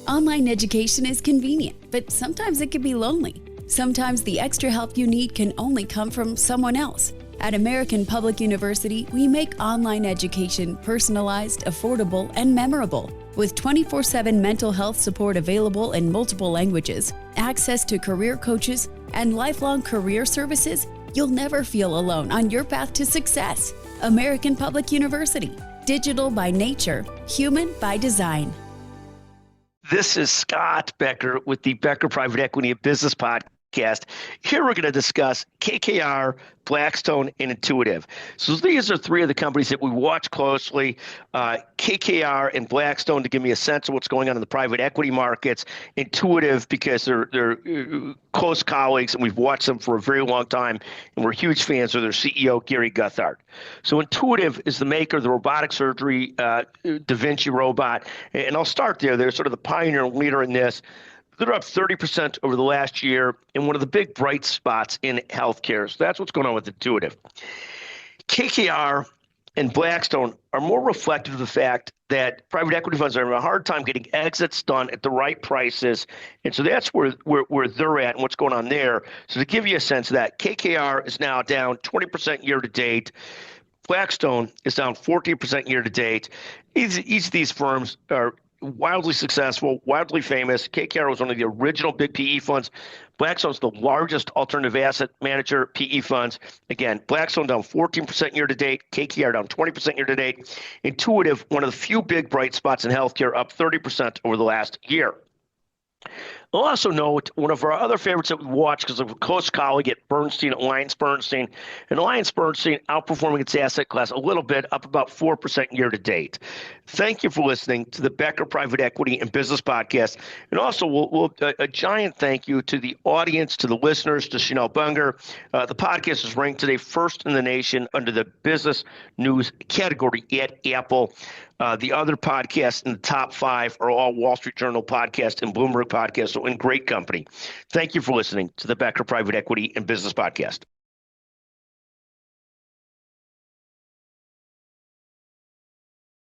Online education is convenient, but sometimes it can be lonely. Sometimes the extra help you need can only come from someone else. At American Public University, we make online education personalized, affordable, and memorable. With 24/7 mental health support available in multiple languages, access to career coaches, and lifelong career services, you'll never feel alone on your path to success. American Public University. Digital by nature, human by design. This is Scott Becker with the Becker Private Equity and Business Podcast. Here we're going to discuss KKR, Blackstone, and Intuitive. So these are three of the companies that we watch closely. KKR and Blackstone to give me a sense of what's going on in the private equity markets. Intuitive because they're close colleagues and we've watched them for a very long time and we're huge fans of their CEO, Gary Guthart. So Intuitive is the maker of the robotic surgery Da Vinci robot. And I'll start there. They're sort of the pioneer and leader in this. They're up 30% over the last year and one of the big bright spots in healthcare. So that's what's going on with Intuitive. KKR and Blackstone are more reflective of the fact that private equity funds are having a hard time getting exits done at the right prices. And so that's where they're at and what's going on there. So to give you a sense of that, KKR is now down 20% year to date. Blackstone is down 14% year to date. Each of these firms are wildly successful, wildly famous. KKR was one of the original big PE funds. Blackstone's the largest alternative asset manager, PE funds. Again, Blackstone down 14% year to date, KKR down 20% year to date. Intuitive, one of the few big bright spots in healthcare, up 30% over the last year. I'll also note one of our other favorites that we watch because of a close colleague at Bernstein, AllianceBernstein. And AllianceBernstein outperforming its asset class a little bit, up about 4% year to date. Thank you for listening to the Becker Private Equity and Business Podcast. And also, a giant thank you to the audience, to the listeners, to Chanel Bunger. The podcast is ranked today first in the nation under the business news category at Apple. The other podcasts in the top 5 are all Wall Street Journal podcasts and Bloomberg podcasts, so in great company. Thank you for listening to the Becker Private Equity and Business Podcast.